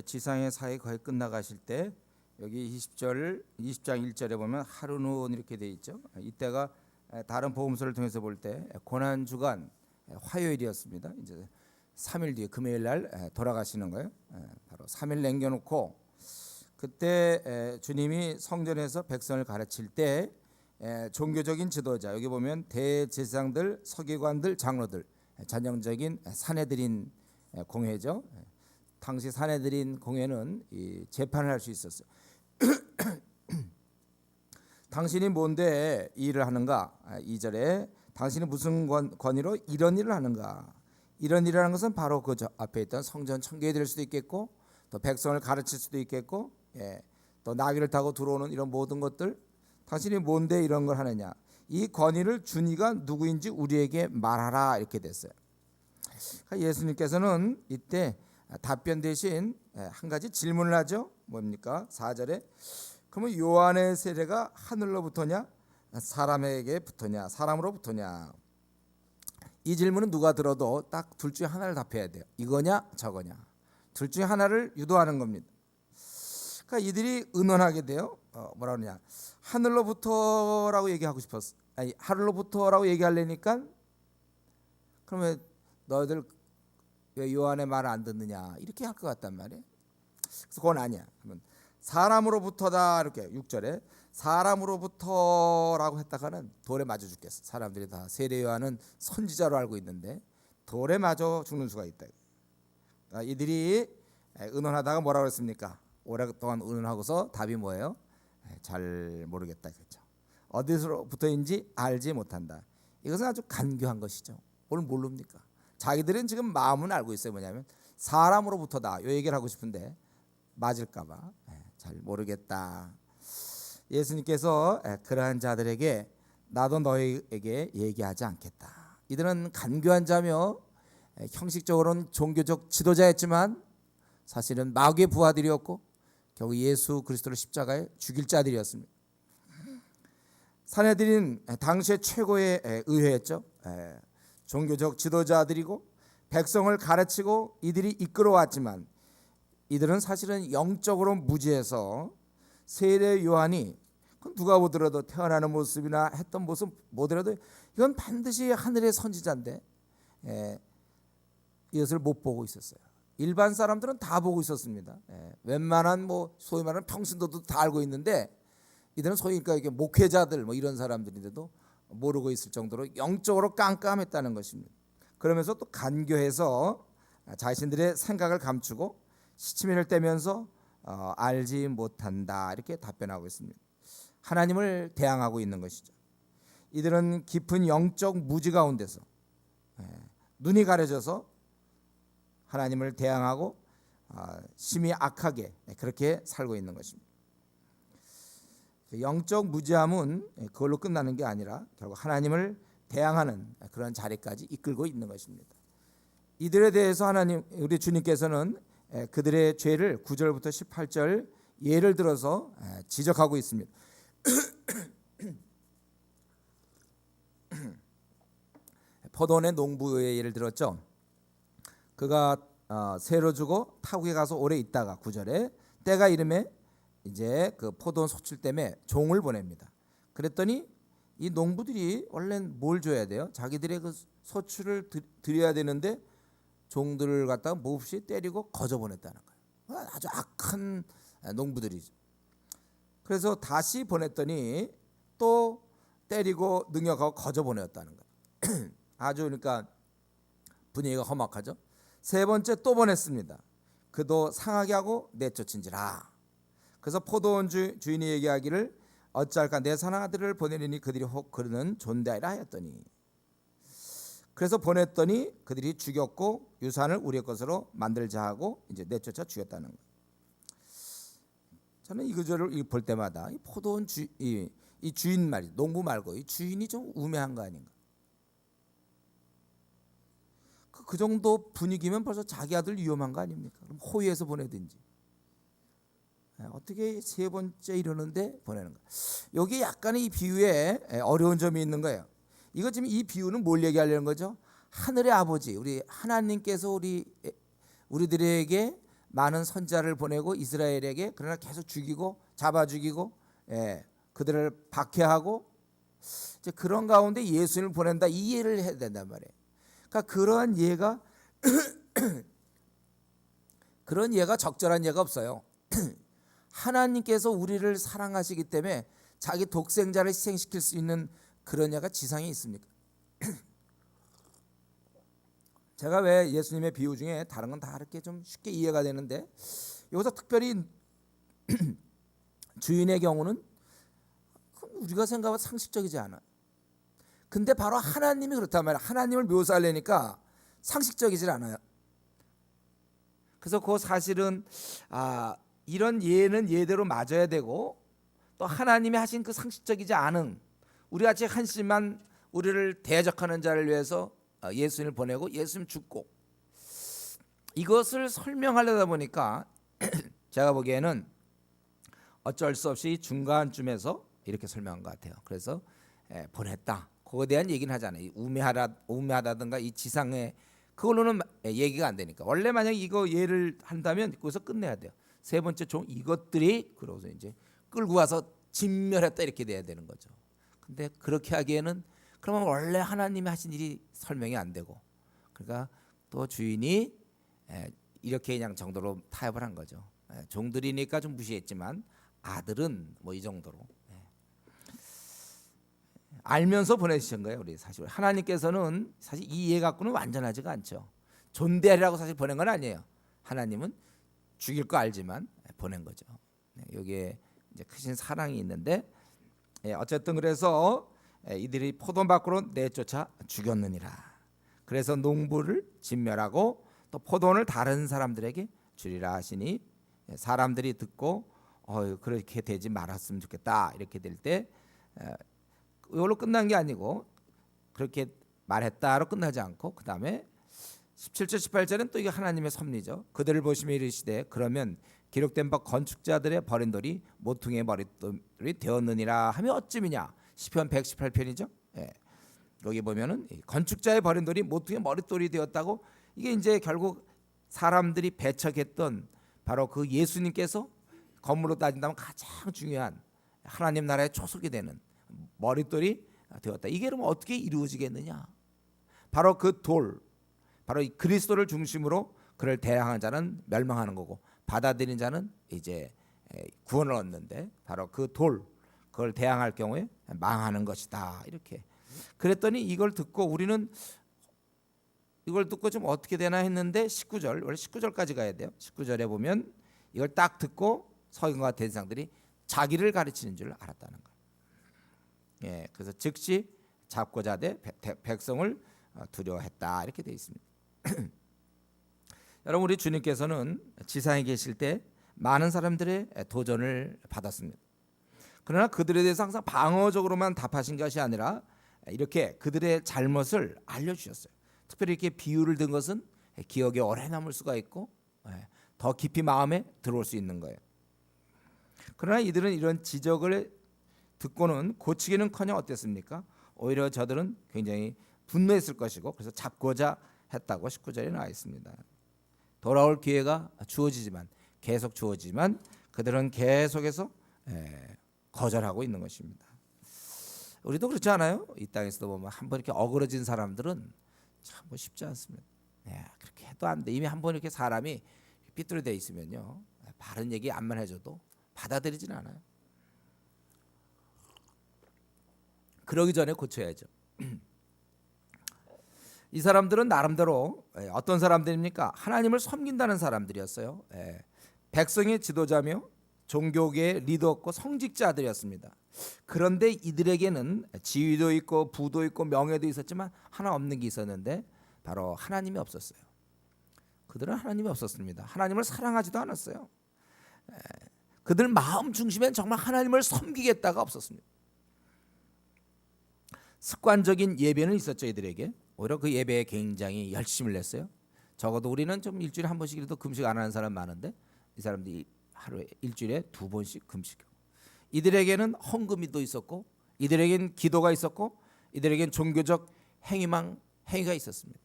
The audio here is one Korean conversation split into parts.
지상의 사회 거의 끝나가실 때 여기 20장 1절에 보면 하루는 이렇게 돼 있죠. 이때가 다른 복음서를 통해서 볼 때 고난 주간 화요일이었습니다. 이제 3일 뒤에 금요일 날 돌아가시는 거예요. 바로 3일 남겨놓고 그때 주님이 성전에서 백성을 가르칠 때 종교적인 지도자, 여기 보면 대제사장들, 서기관들, 장로들, 전형적인 사내들인 공회죠. 당시 사내들인 공회는 이 재판을 할 수 있었어요. 당신이 뭔데 이 일을 하는가? 2절에 당신이 무슨 권위로 이런 일을 하는가? 이런 일이라는 것은 바로 그 앞에 있던 성전 청교에 될 수도 있겠고, 또 백성을 가르칠 수도 있겠고, 또 나귀를 타고 들어오는 이런 모든 것들, 당신이 뭔데 이런 걸 하느냐? 이 권위를 준 이가 누구인지 우리에게 말하라, 이렇게 됐어요. 예수님께서는 이때 답변 대신 한 가지 질문을 하죠. 뭡니까? 4절에 그러면 요한의 세례가 하늘로부터냐 사람에게 붙었냐 사람으로부터냐? 이 질문은 누가 들어도 딱 둘 중에 하나를 답해야 돼요. 이거냐 저거냐, 둘 중에 하나를 유도하는 겁니다. 그러니까 이들이 의논하게 돼요. 뭐라 그러냐, 하늘로부터라고 얘기하고 싶었어. 아니, 하늘로부터라고 얘기하려니까 그러면 너희들 왜 요한의 말을 안 듣느냐 이렇게 할 것 같단 말이에요. 그래서 그건 아니야. 그러면 사람으로부터다, 이렇게 6절에 사람으로부터라고 했다가는 돌에 맞아 죽겠어. 사람들이 다 세례 요한은 선지자로 알고 있는데 돌에 맞아 죽는 수가 있다. 그러니까 이들이 의논하다가 뭐라고 했습니까? 오랫동안 의논하고서 답이 뭐예요? 잘 모르겠다, 그렇죠? 어디서부터인지 알지 못한다. 이것은 아주 간교한 것이죠. 오늘 모릅니까? 자기들은 지금 마음은 알고 있어요. 뭐냐면 사람으로부터다, 이 얘기를 하고 싶은데 맞을까봐 잘 모르겠다. 예수님께서 그러한 자들에게 나도 너희에게 얘기하지 않겠다. 이들은 간교한 자며 형식적으로는 종교적 지도자였지만 사실은 마귀의 부하들이었고 결국 예수 그리스도를 십자가에 죽일 자들이었습니다. 사내들인 당시의 최고의 의회였죠. 종교적 지도자들이고 백성을 가르치고 이들이 이끌어왔지만 이들은 사실은 영적으로 무지해서 세례 요한이 누가 보더라도 태어나는 모습이나 했던 모습 보더라도 이건 반드시 하늘의 선지자인데 이것을 못 보고 있었어요. 일반 사람들은 다 보고 있었습니다. 웬만한 소위 말하는 평신도도 다 알고 있는데 이들은 소위 그러니까 이게 목회자들 이런 사람들인데도 모르고 있을 정도로 영적으로 깜깜했다는 것입니다. 그러면서 또 간교해서 자신들의 생각을 감추고 시치미를 떼면서 알지 못한다, 이렇게 답변하고 있습니다. 하나님을 대항하고 있는 것이죠. 이들은 깊은 영적 무지 가운데서 눈이 가려져서 하나님을 대항하고 심히 악하게 그렇게 살고 있는 것입니다. 영적 무지함은 그걸로 끝나는 게 아니라 결국 하나님을 대항하는 그런 자리까지 이끌고 있는 것입니다. 이들에 대해서 하나님, 우리 주님께서는 그들의 죄를 9절부터 18절 예를 들어서 지적하고 있습니다. 포도원의 농부의 예를 들었죠. 그가 새로 주고 타국에 가서 오래 있다가 9절에 때가 이름에 이제 그 포도원 소출 때문에 종을 보냅니다. 그랬더니 이 농부들이 원래는 뭘 줘야 돼요? 자기들의 그 소출을 드려야 되는데 종들을 갖다가 몹시 때리고 거저 보냈다는 거예요. 아주 악한 농부들이죠. 그래서 다시 보냈더니 또 때리고 능욕하고 거저 보냈다는 거예요. 아주 그러니까 분위기가 험악하죠. 세 번째 또 보냈습니다. 그도 상하게 하고 내쫓은지라. 그래서 포도원 주인이 얘기하기를 어찌할까 내 사랑하는 아들을 보내리니 그들이 혹 그러는 존대하리라 하였더니, 그래서 보냈더니 그들이 죽였고 유산을 우리의 것으로 만들자 하고 이제 내쫓아 죽였다는 거예요. 저는 이 구절을 볼 때마다 이 포도원 이 주인 말이, 농부 말고 이 주인이 좀 우매한 거 아닌가. 그 정도 분위기면 벌써 자기 아들 위험한 거 아닙니까? 그럼 호위해서 보내든지. 어떻게 세 번째 이러는데 보내는 거야. 여기 약간의 이 비유에 어려운 점이 있는 거예요. 이거 지금 이 비유는 뭘 얘기하려는 거죠? 하늘의 아버지, 우리 하나님께서 우리들에게 많은 선자를 보내고 이스라엘에게 그러나 계속 죽이고 잡아 죽이고 그들을 박해하고 이제 그런 가운데 예수님을 보낸다, 이 이해를 해야 된단 말이에요. 그러니까 그런 이해가 그런 이해가 적절한 이해가 없어요. 하나님께서 우리를 사랑하시기 때문에 자기 독생자를 희생시킬 수 있는 그런 이해가 지상에 있습니까? 제가 왜 예수님의 비유 중에 다른 건 다 이렇게 좀 쉽게 이해가 되는데 여기서 특별히 주인의 경우는 우리가 생각하면 상식적이지 않아요. 근데 바로 하나님이 그렇단 말이에요. 하나님을 묘사하려니까 상식적이지 않아요. 그래서 그 사실은 이런 예는 예대로 맞아야 되고 또 하나님이 하신 그 상식적이지 않은 우리같이 한심한 우리를 대적하는 자를 위해서 예수님을 보내고 예수님 죽고 이것을 설명하려다 보니까 제가 보기에는 어쩔 수 없이 중간쯤에서 이렇게 설명한 것 같아요. 그래서 보냈다. 그거에 대한 얘기는 하잖아요. 우매하다든가 이 지상에 그걸로는 얘기가 안 되니까. 원래 만약 이거 예를 한다면 거기서 끝내야 돼요. 세 번째 종 이것들이 그러고서 이제 끌고 와서 진멸했다 이렇게 돼야 되는 거죠. 근데 그렇게 하기에는 그러면 원래 하나님이 하신 일이 설명이 안 되고 그러니까 또 주인이 이렇게 그냥 정도로 타협을 한 거죠. 종들이니까 좀 무시했지만 아들은 뭐 이 정도로 알면서 보내주신 거예요. 우리 사실 하나님께서는 사실 이 이해 갖고는 완전하지가 않죠. 존대하라고 사실 보낸 건 아니에요. 하나님은 죽일 거 알지만 보낸 거죠. 여기에 이제 크신 사랑이 있는데 어쨌든 그래서 이들이 포도 밖으로 내쫓아 죽였느니라. 그래서 농부를 진멸하고 또 포도원을 다른 사람들에게 주리라 하시니 사람들이 듣고 그렇게 되지 말았으면 좋겠다 이렇게 될 때 이걸로 끝난 게 아니고 그렇게 말했다로 끝나지 않고 그 다음에 17절 18절은 또 이게 하나님의 섭리죠. 그들을 보시며 이르시되 그러면 기록된 바 건축자들의 버린 돌이 모퉁이의 머릿돌이 되었느니라 하며 어찌미냐. 시편 118편이죠. 여기 보면은 건축자의 버린 돌이 모퉁이의 머릿돌이 되었다고 이게 이제 결국 사람들이 배척했던 바로 그 예수님께서 건물로 따진다면 가장 중요한 하나님 나라의 초석이 되는 머릿돌이 되었다. 이게 그럼 어떻게 이루어지겠느냐? 바로 그 돌, 바로 이 그리스도를 중심으로 그를 대항하는 자는 멸망하는 거고 받아들인 자는 이제 구원을 얻는데 바로 그 돌, 그걸 대항할 경우에 망하는 것이다. 이렇게 그랬더니 이걸 듣고 우리는 이걸 듣고 좀 어떻게 되나 했는데 19절, 원래 19절까지 가야 돼요. 19절에 보면 이걸 딱 듣고 서기관과 대제사장들이 자기를 가르치는 줄 알았다는 거예요. 그래서 즉시 잡고자 하되 백성을 두려워했다 이렇게 되어 있습니다. 여러분 우리 주님께서는 지상에 계실 때 많은 사람들의 도전을 받았습니다. 그러나 그들에 대해서 항상 방어적으로만 답하신 것이 아니라 이렇게 그들의 잘못을 알려주셨어요. 특별히 이렇게 비유를 든 것은 기억에 오래 남을 수가 있고 더 깊이 마음에 들어올 수 있는 거예요. 그러나 이들은 이런 지적을 듣고는 고치기는커녕 어땠습니까? 오히려 저들은 굉장히 분노했을 것이고 그래서 잡고자 했다고 19절에 나와 있습니다. 돌아올 기회가 계속 주어지지만 그들은 계속해서 거절하고 있는 것입니다. 우리도 그렇지 않아요? 이 땅에서도 보면 한번 이렇게 어그러진 사람들은 참 쉽지 않습니다. 그렇게 해도 안 돼. 이미 한번 이렇게 사람이 삐뚤어져 있으면요, 바른 얘기 안만 해줘도 받아들이진 않아요. 그러기 전에 고쳐야죠. 이 사람들은 나름대로 어떤 사람들입니까? 하나님을 섬긴다는 사람들이었어요. 백성의 지도자며 종교계의 리더였고 성직자들이었습니다. 그런데 이들에게는 지위도 있고 부도 있고 명예도 있었지만 하나 없는 게 있었는데 바로 하나님이 없었어요. 그들은 하나님이 없었습니다. 하나님을 사랑하지도 않았어요. 그들 마음 중심엔 정말 하나님을 섬기겠다가 없었습니다. 습관적인 예배는 있었죠. 이들에게 오히려 그 예배에 굉장히 열심을 냈어요. 적어도 우리는 좀 일주일에 한 번씩이라도 금식 안 하는 사람 많은데 이 사람들이 하루에 일주일에 2번씩 금식하고 이들에게는 헌금도 있었고 이들에게는 기도가 있었고 이들에게는 종교적 행위가 있었습니다.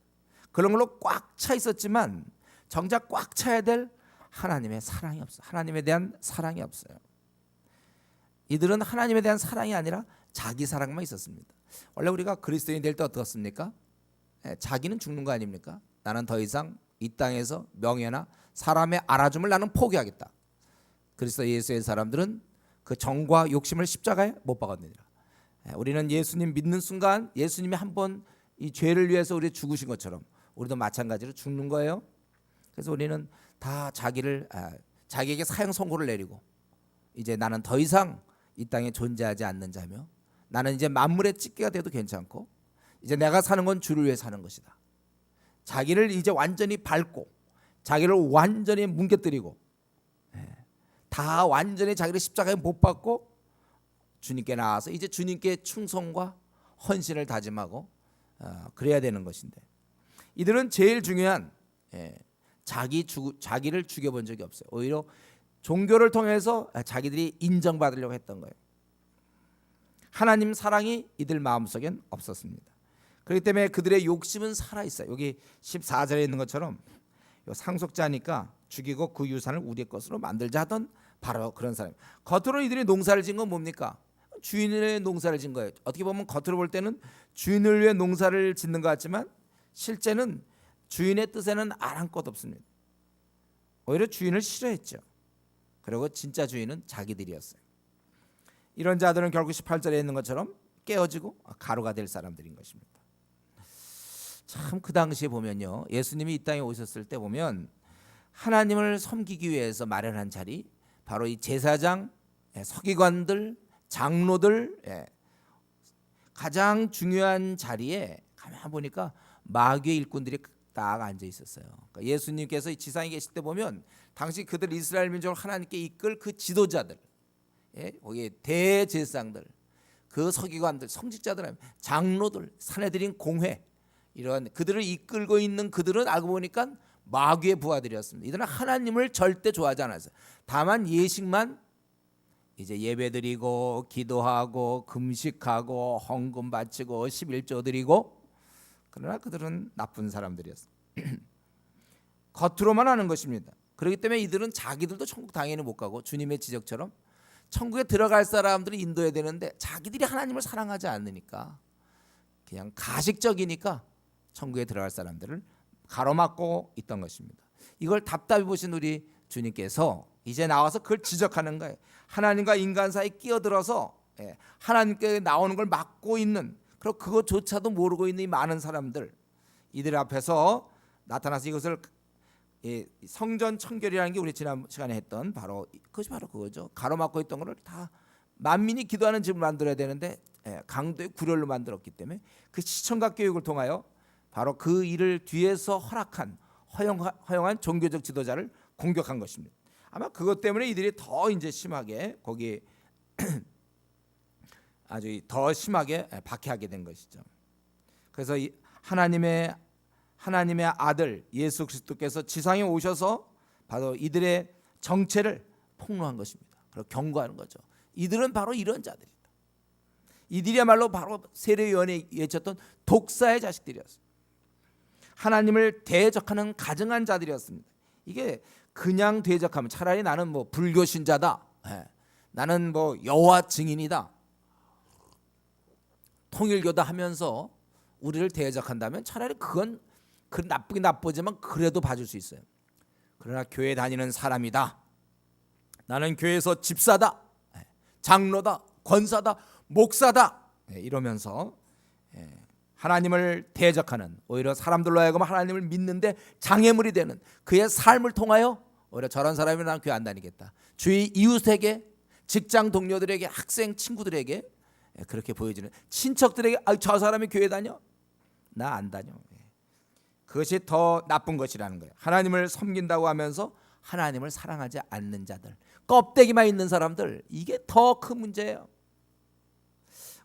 그런 걸로 꽉 차 있었지만 정작 꽉 차야 될 하나님의 사랑이 없어요. 하나님에 대한 사랑이 없어요. 이들은 하나님에 대한 사랑이 아니라 자기 사랑만 있었습니다. 원래 우리가 그리스도인이 될 때 어떻습니까? 자기는 죽는 거 아닙니까? 나는 더 이상 이 땅에서 명예나 사람의 알아줌을 나는 포기하겠다. 그리스도 예수의 사람들은 그 정과 욕심을 십자가에 못 박았느니라. 우리는 예수님 믿는 순간 예수님이 한번 이 죄를 위해서 우리 죽으신 것처럼 우리도 마찬가지로 죽는 거예요. 그래서 우리는 다 자기에게 사형 선고를 내리고 이제 나는 더 이상 이 땅에 존재하지 않는 자며 나는 이제 만물의 찢기가 돼도 괜찮고 이제 내가 사는 건 주를 위해 사는 것이다. 자기를 이제 완전히 밟고 자기를 완전히 뭉개뜨리고 다 완전히 자기를 십자가에 못 박고 주님께 나와서 이제 주님께 충성과 헌신을 다짐하고 그래야 되는 것인데 이들은 제일 중요한 자기를 죽여본 적이 없어요. 오히려 종교를 통해서 자기들이 인정받으려고 했던 거예요. 하나님 사랑이 이들 마음속엔 없었습니다. 그렇기 때문에 그들의 욕심은 살아있어요. 여기 14절에 있는 것처럼 상속자니까 죽이고 그 유산을 우리의 것으로 만들자 하던 바로 그런 사람. 겉으로 이들이 농사를 짓는 건 뭡니까? 주인의 농사를 짓는 거예요. 어떻게 보면 겉으로 볼 때는 주인을 위해 농사를 짓는 것 같지만 실제는 주인의 뜻에는 아랑곳 없습니다. 오히려 주인을 싫어했죠. 그리고 진짜 주인은 자기들이었어요. 이런 자들은 결국 18절에 있는 것처럼 깨어지고 가루가 될 사람들인 것입니다. 참 그 당시에 보면요, 예수님이 이 땅에 오셨을 때 보면 하나님을 섬기기 위해서 마련한 자리, 바로 이 제사장, 서기관들, 장로들, 가장 중요한 자리에 가만 보니까 마귀의 일꾼들이 딱 앉아 있었어요. 그러니까 예수님께서 이 지상에 계실 때 보면 당시 그들 이스라엘 민족을 하나님께 이끌 그 지도자들, 거기에 대제사장들, 그 서기관들, 성직자들, 장로들, 사내들인 공회, 이런 그들을 이끌고 있는 그들은 알고 보니까 마귀의 부하들이었습니다. 이들은 하나님을 절대 좋아하지 않았어요. 다만 예식만 이제 예배드리고 기도하고 금식하고 헌금 바치고 11조 드리고, 그러나 그들은 나쁜 사람들이었어요. 겉으로만 하는 것입니다. 그렇기 때문에 이들은 자기들도 천국 당연히 못 가고 주님의 지적처럼 천국에 들어갈 사람들을 인도해야 되는데 자기들이 하나님을 사랑하지 않으니까 그냥 가식적이니까 천국에 들어갈 사람들을 가로막고 있던 것입니다. 이걸 답답히 보신 우리 주님께서 이제 나와서 그걸 지적하는 거예요. 하나님과 인간 사이에 끼어들어서 하나님께 나오는 걸 막고 있는, 그리고 그것조차도 모르고 있는 이 많은 사람들, 이들 앞에서 나타나서 이것을 성전 청결이라는 게 우리 지난 시간에 했던 그것이 바로 그거죠. 가로막고 있던 것을 다 만민이 기도하는 집을 만들어야 되는데 강도의 구렬로 만들었기 때문에 그 시청각 교육을 통하여 바로 그 일을 뒤에서 허용한 종교적 지도자를 공격한 것입니다. 아마 그것 때문에 이들이 더 이제 심하게 거기 아주 더 심하게 박해하게 된 것이죠. 그래서 하나님의 아들 예수 그리스도께서 지상에 오셔서 바로 이들의 정체를 폭로한 것입니다. 그리고 경고하는 거죠. 이들은 바로 이런 자들이다. 이들이야말로 바로 세례요한이 외쳤던 독사의 자식들이었습니다. 하나님을 대적하는 가증한 자들이었습니다. 이게 그냥 대적하면 차라리 나는 뭐 불교 신자다, 나는 뭐 여호와 증인이다, 통일교다 하면서 우리를 대적한다면 차라리 그건 나쁘긴 나쁘지만 그래도 봐줄 수 있어요. 그러나 교회 다니는 사람이다, 나는 교회에서 집사다, 장로다, 권사다, 목사다, 이러면서 하나님을 대적하는, 오히려 사람들로 하여금 하나님을 믿는데 장애물이 되는 그의 삶을 통하여 오히려 저런 사람이 난 교회 안 다니겠다, 주위 이웃에게, 직장 동료들에게, 학생 친구들에게 그렇게 보여지는, 친척들에게 저 사람이 교회 다녀? 나 안 다녀. 그것이 더 나쁜 것이라는 거예요. 하나님을 섬긴다고 하면서 하나님을 사랑하지 않는 자들, 껍데기만 있는 사람들, 이게 더 큰 문제예요.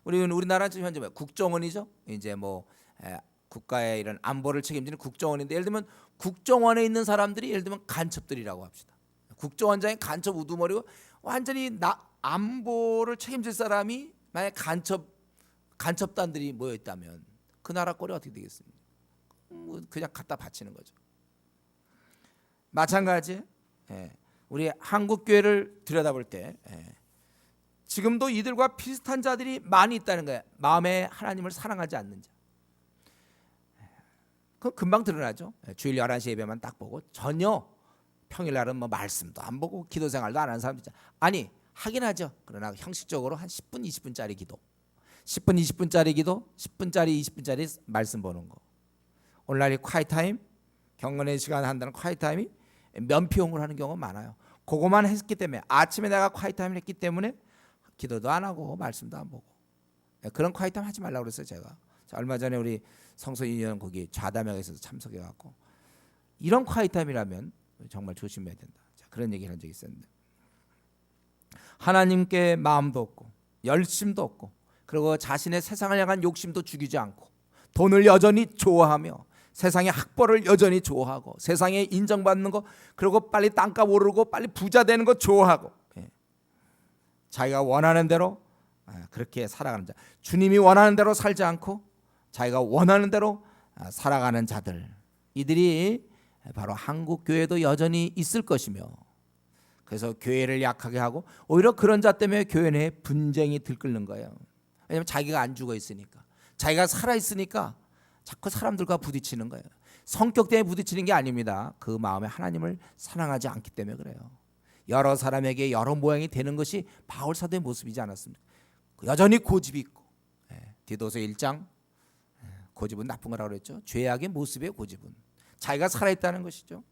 우리나라는 지금 현재 국정원이죠. 이제 뭐 국가의 이런 안보를 책임지는 국정원인데, 예를 들면 국정원에 있는 사람들이 예를 들면 간첩들이라고 합시다. 국정원장이 간첩 우두머리고 완전히 안보를 책임질 사람이 만약 간첩단들이 모여 있다면 그 나라 꼴이 어떻게 되겠습니까? 그냥 갖다 바치는 거죠. 마찬가지 우리 한국 교회를 들여다볼 때 지금도 이들과 비슷한 자들이 많이 있다는 거예요. 마음에 하나님을 사랑하지 않는 자. 그건 금방 드러나죠. 주일 11시 예배만 딱 보고 전혀 평일날은 뭐 말씀도 안 보고 기도 생활도 안 하는 사람들 있잖아요. 아니 하긴 하죠. 그러나 형식적으로 한 10분 20분짜리 기도, 10분 20분짜리 기도, 10분짜리 20분짜리 말씀 보는 거. 오늘날 콰이트 타임, 경건의 시간 한다는 콰이트 타임이 면피용을 하는 경우가 많아요. 그거만 했기 때문에, 아침에 내가 콰이트 타임을 했기 때문에 기도도 안 하고 말씀도 안 보고, 그런 콰이트 타임 하지 말라고 그랬어요. 제가 얼마 전에 우리 성소인연 거기 좌담역에서 참석해 갖고, 이런 콰이트 타임이라면 정말 조심해야 된다. 그런 얘기를 한 적이 있었는데, 하나님께 마음도 없고 열심도 없고, 그리고 자신의 세상을 향한 욕심도 죽이지 않고, 돈을 여전히 좋아하며 세상의 학벌을 여전히 좋아하고, 세상에 인정받는 거, 그리고 빨리 땅값 오르고 빨리 부자 되는 거 좋아하고, 자기가 원하는 대로 그렇게 살아가는 자, 주님이 원하는 대로 살지 않고 자기가 원하는 대로 살아가는 자들, 이들이 바로 한국 교회도 여전히 있을 것이며, 그래서 교회를 약하게 하고, 오히려 그런 자 때문에 교회 내에 분쟁이 들끓는 거예요. 왜냐하면 자기가 안 죽어 있으니까, 자기가 살아 있으니까 자꾸 사람들과 부딪히는 거예요. 성격 때문에 부딪히는 게 아닙니다. 그 마음에 하나님을 사랑하지 않기 때문에 그래요. 여러 사람에게 여러 모양이 되는 것이 바울 사도의 모습이지 않았습니까? 여전히 고집이 있고, 디도서 1장, 고집은 나쁜 거라고 그랬죠. 죄악의 모습의 고집은 자기가 살아있다는 것이죠.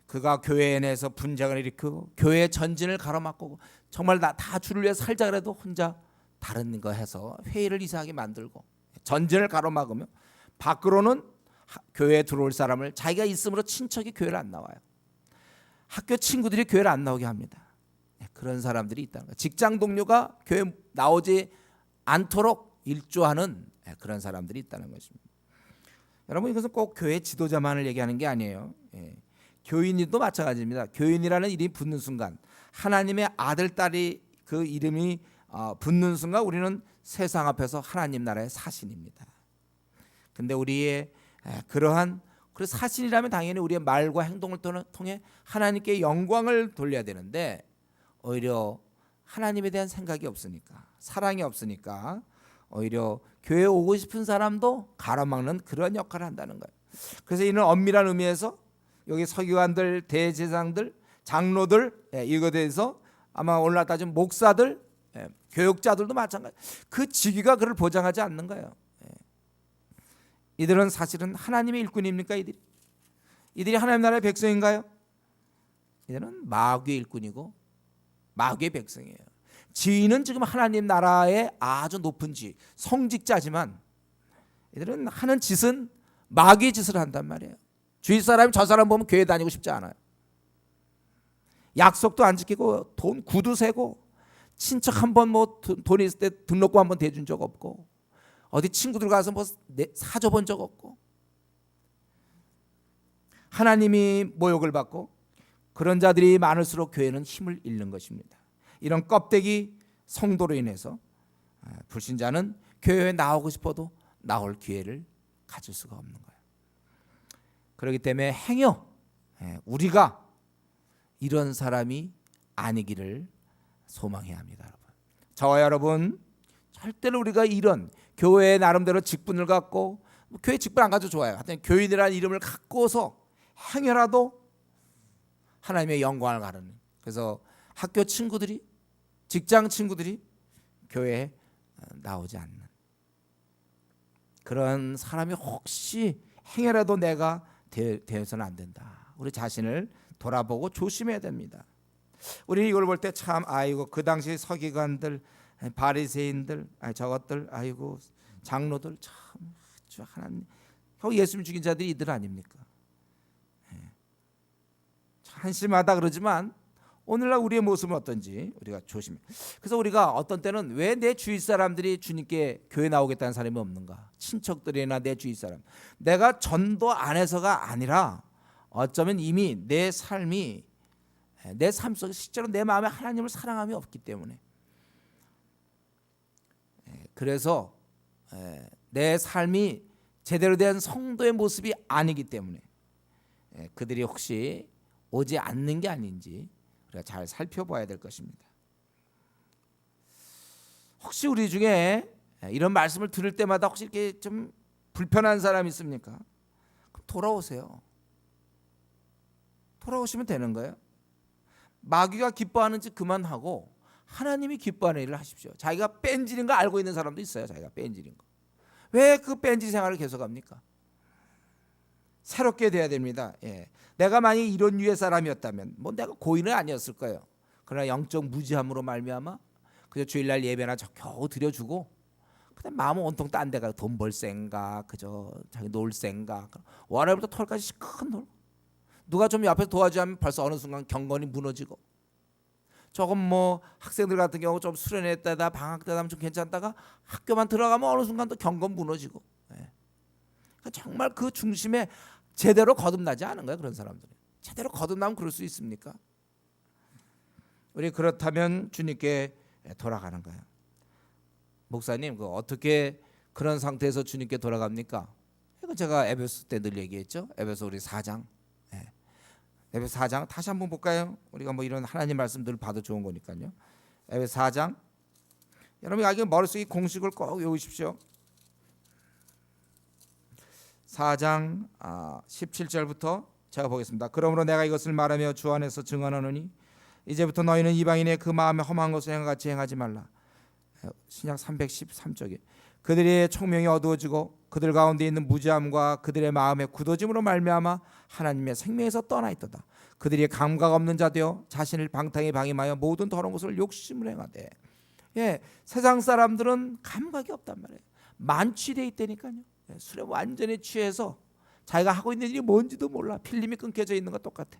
그가 교회 내에서 분쟁을 일으키고 교회의 전진을 가로막고, 정말 다 주를 위해 살자 그래도 혼자 다른 거 해서 회의를 이상하게 만들고 전진을 가로막으며, 밖으로는 교회에 들어올 사람을 자기가 있으므로 친척이 교회를 안 나와요. 학교 친구들이 교회를 안 나오게 합니다. 그런 사람들이 있다는 거예요. 직장 동료가 교회 나오지 않도록 일조하는 그런 사람들이 있다는 것입니다. 여러분, 이것은 꼭 교회 지도자만을 얘기하는 게 아니에요. 교인도 마찬가지입니다. 교인이라는 이름이 붙는 순간, 하나님의 아들 딸이 그 이름이 붙는 순간, 우리는 세상 앞에서 하나님 나라의 사신입니다. 근데 우리의 그러한 그 사신이라면 당연히 우리의 말과 행동을 통해 하나님께 영광을 돌려야 되는데, 오히려 하나님에 대한 생각이 없으니까, 사랑이 없으니까 오히려 교회에 오고 싶은 사람도 가로막는 그런 역할을 한다는 거예요. 그래서 이는 엄밀한 의미에서 여기 서기관들, 대제사장들, 장로들, 이거에 대해서 아마 오늘날 따지면 목사들, 교육자들도 마찬가지, 그 직위가 그를 보장하지 않는 거예요. 이들은 사실은 하나님의 일꾼입니까? 이들이 하나님 나라의 백성인가요? 이들은 마귀의 일꾼이고 마귀의 백성이에요. 지위는 지금 하나님 나라의 아주 높은 지위, 성직자지만 이들은 하는 짓은 마귀의 짓을 한단 말이에요. 주위 사람이 저 사람 보면 교회 다니고 싶지 않아요. 약속도 안 지키고 돈 구두 세고, 친척 한번 뭐 돈 있을 때 등록금 한번 대준 적 없고, 어디 친구들 가서 뭐 사줘 본 적 없고, 하나님이 모욕을 받고, 그런 자들이 많을수록 교회는 힘을 잃는 것입니다. 이런 껍데기 성도로 인해서 불신자는 교회에 나오고 싶어도 나올 기회를 가질 수가 없는 거예요. 그렇기 때문에 행여 우리가 이런 사람이 아니기를 소망해야 합니다. 여러분, 저와 여러분 절대로 우리가 이런 교회의 나름대로 직분을 갖고, 교회 직분 안 가도 좋아요. 하여튼 교인이라는 이름을 갖고서 행여라도 하나님의 영광을 가르는, 그래서 학교 친구들이, 직장 친구들이 교회에 나오지 않는 그런 사람이 혹시 행여라도 내가 되어서는 안 된다. 우리 자신을 돌아보고 조심해야 됩니다. 우리 이걸 볼 때 참, 아이고 그 당시 서기관들, 바리새인들, 저것들, 아이고 장로들, 참 하나님, 예수님 죽인 자들이 이들 아닙니까? 한심하다 그러지만 오늘날 우리의 모습은 어떤지 우리가 조심해. 그래서 우리가 어떤 때는 왜 내 주위 사람들이 주님께 교회 나오겠다는 사람이 없는가? 친척들이나 내 주위 사람, 내가 전도 안 해서가 아니라 어쩌면 이미 내 삶이, 내 삶 속에 실제로 내 마음에 하나님을 사랑함이 없기 때문에, 그래서 내 삶이 제대로 된 성도의 모습이 아니기 때문에 그들이 혹시 오지 않는 게 아닌지 우리가 잘 살펴봐야 될 것입니다. 혹시 우리 중에 이런 말씀을 들을 때마다 혹시 이렇게 좀 불편한 사람 있습니까? 그럼 돌아오세요. 돌아오시면 되는 거예요. 마귀가 기뻐하는지 그만하고 하나님이 기뻐하는 일을 하십시오. 자기가 뺀질인 거 알고 있는 사람도 있어요. 자기가 뺀질인 거. 왜 그 뺀질 생활을 계속합니까? 새롭게 돼야 됩니다. 내가 만약 이런 유의 사람이었다면 뭐 내가 고인은 아니었을 거예요. 그러나 영적 무지함으로 말미암아 그저 주일날 예배나 겨우 드려주고 그다음 마음은 온통 딴 데가 돈 벌 생각, 그저 자기 놀 생각, 월요일부터 토요일까지 시큰 놀. 누가 좀 옆에서 도와주면 벌써 어느 순간 경건이 무너지고, 조금 뭐 학생들 같은 경우 좀 수련했다가 방학 때다 좀 괜찮다가 학교만 들어가면 어느 순간 또 경건 무너지고. 그러니까 정말 그 중심에 제대로 거듭나지 않은 거예요. 그런 사람들은 제대로 거듭나면 그럴 수 있습니까? 우리 그렇다면 주님께 돌아가는 거예요. 목사님, 그 어떻게 그런 상태에서 주님께 돌아갑니까? 이거 제가 에베소 때 늘 얘기했죠. 에베소 우리 4장. 에베소 4장 다시 한번 볼까요? 우리가 뭐 이런 하나님 말씀들을 봐도 좋은 거니까요. 에베소 4장. 여러분 이거 머릿속에 공식을 꼭 외우십시오. 4장 17절부터 제가 보겠습니다. 그러므로 내가 이것을 말하며 주 안에서 증언하노니 이제부터 너희는 이방인의 그 마음에 험한 것을 행하같이 행하지 말라. 신약 313쪽에 그들의 총명이 어두워지고 그들 가운데 있는 무지함과 그들의 마음의 굳어짐으로 말미암아 하나님의 생명에서 떠나 있도다. 그들이 감각 없는 자 되어 자신을 방탕에 방임하여 모든 더러운 것을 욕심을 행하되. 세상 사람들은 감각이 없단 말이에요. 만취돼 있다니까요. 술에 완전히 취해서 자기가 하고 있는 일이 뭔지도 몰라. 필름이 끊겨져 있는 것 똑같아.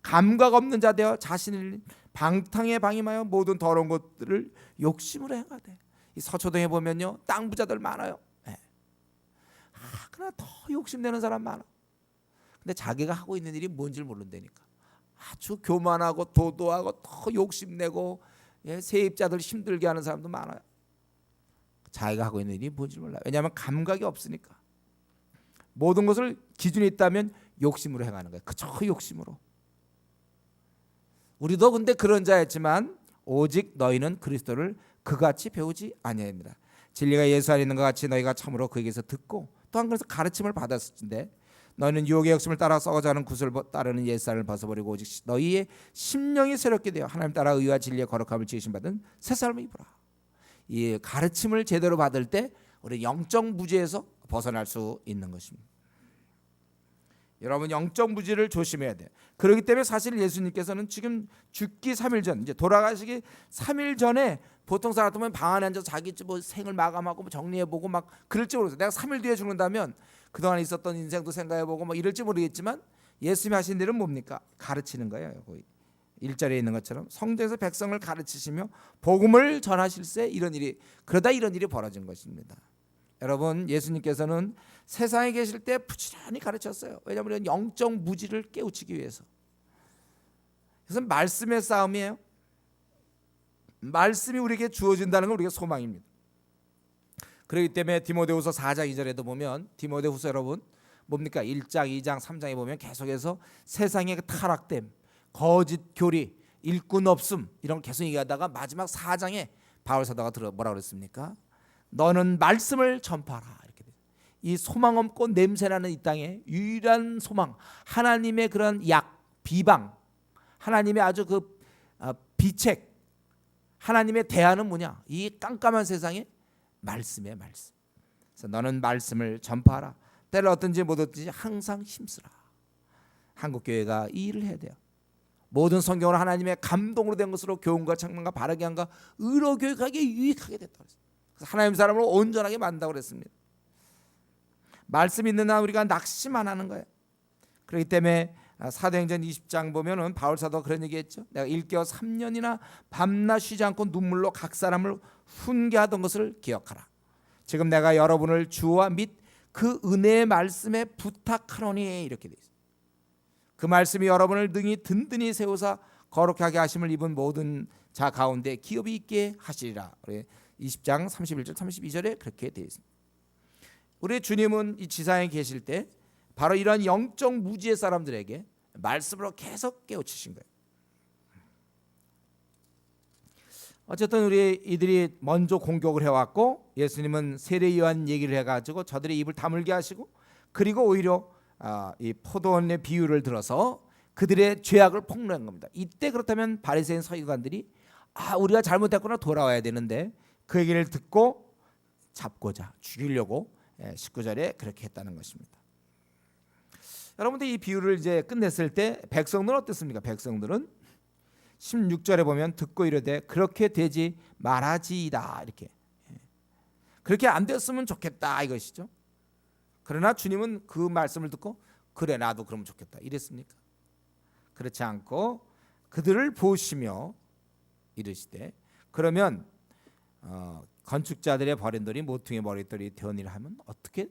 감각 없는 자 되어 자신을 방탕에 방임하여 모든 더러운 것들을 욕심으로 행하되. 이 서초동에 보면요 땅 부자들 많아요. 그러나 더 욕심내는 사람 많아. 근데 자기가 하고 있는 일이 뭔지를 모른다니까. 아주 교만하고 도도하고 더 욕심내고 세입자들 힘들게 하는 사람도 많아요. 자기가 하고 있는 일이 뭔지 몰라요. 왜냐하면 감각이 없으니까. 모든 것을 기준이 있다면 욕심으로 행하는 거예요. 그저 욕심으로. 우리도 근데 그런 자였지만 오직 너희는 그리스도를 그같이 배우지 아니하니라. 진리가 예수 안에 있는 것 같이 너희가 참으로 그에게서 듣고 또한 그래서 가르침을 받았을진데 너희는 유혹의 욕심을 따라 썩어져 가는 구슬을 따르는 옛사람을 벗어버리고 오직 너희의 심령이 새롭게 되어 하나님 따라 의와 진리의 거룩함을 지으심 받은 새 사람을 입으라. 이 가르침을 제대로 받을 때 우리 영적 무지에서 벗어날 수 있는 것입니다. 여러분 영적 무지를 조심해야 돼요. 그렇기 때문에 사실 예수님께서는 지금 죽기 3일 전, 이제 돌아가시기 3일 전에 보통 사람 같으면 방 안에 앉아서 자기 뭐 생을 마감하고 뭐 정리해보고 막 그럴지 모르겠어요. 내가 3일 뒤에 죽는다면 그동안 있었던 인생도 생각해보고 뭐 이럴지 모르겠지만 예수님이 하신 일은 뭡니까? 가르치는 거예요. 거의 1절에 있는 것처럼 성전에서 백성을 가르치시며 복음을 전하실세 이런 일이 그러다 이런 일이 벌어진 것입니다. 여러분 예수님께서는 세상에 계실 때 부지런히 가르쳤어요. 왜냐하면 영적 무지를 깨우치기 위해서. 그래서 말씀의 싸움이에요. 말씀이 우리에게 주어진다는 건 우리가 소망입니다. 그렇기 때문에 디모데후서 4장 2절에도 보면 디모데후서 여러분 뭡니까? 1장, 2장, 3장에 보면 계속해서 세상의 타락됨, 거짓 교리, 일꾼 없음 이런 걸 계속 얘기하다가 마지막 4장에 바울 사도가 뭐라고 그랬습니까? 너는 말씀을 전파하라. 이렇게 이 소망 없고 냄새나는 이 땅에 유일한 소망, 하나님의 그런 약, 비방, 하나님의 아주 그 비책, 하나님의 대안은 뭐냐? 이 깜깜한 세상에 말씀의 말씀. 그래서 너는 말씀을 전파하라. 때를 어떤지 못 어떤지 항상 힘쓰라. 한국 교회가 이 일을 해야 돼요. 모든 성경을 하나님의 감동으로 된 것으로 교훈과 책망과 바르게 한가 의로 교육하기에 유익하게 됐다. 그래서 하나님 사람을 온전하게 만든다고 그랬습니다. 말씀 있는 한 우리가 낙심 안 하는 거예요. 그렇기 때문에 사도행전 20장 보면은 바울 사도가 그런 얘기했죠. 내가 일개월 3년이나 밤낮 쉬지 않고 눈물로 각 사람을 훈계하던 것을 기억하라. 지금 내가 여러분을 주와 및 그 은혜의 말씀에 부탁하노니 이렇게 돼 있어요. 그 말씀이 여러분을 능히 든든히 세우사 거룩하게 하심을 입은 모든 자 가운데 기업이 있게 하시리라. 20장 31절 32절에 그렇게 되어 있습니다. 우리 주님은 이 지상에 계실 때 바로 이러한 영적 무지의 사람들에게 말씀으로 계속 깨우치신 거예요. 어쨌든 우리 이들이 먼저 공격을 해왔고 예수님은 세례 요한 얘기를 해가지고 저들의 입을 다물게 하시고, 그리고 오히려 이 포도원의 비유를 들어서 그들의 죄악을 폭로한 겁니다. 이때 그렇다면 바리새인 서기관들이 우리가 잘못했구나, 돌아와야 되는데 그 얘기를 듣고 잡고자 죽이려고 19절에 그렇게 했다는 것입니다. 여러분들 이 비유를 이제 끝냈을 때 백성들은 어땠습니까? 백성들은 16절에 보면 듣고 이르되 그렇게 되지 말아지이다, 이렇게, 그렇게 안 됐으면 좋겠다 이것이죠. 그러나 주님은 그 말씀을 듣고 그래 나도 그러면 좋겠다 이랬습니까? 그렇지 않고 그들을 보시며 이르시되 그러면 건축자들의 버린 돌이 모퉁이의 머릿돌이 되었느니라 하면 어떻게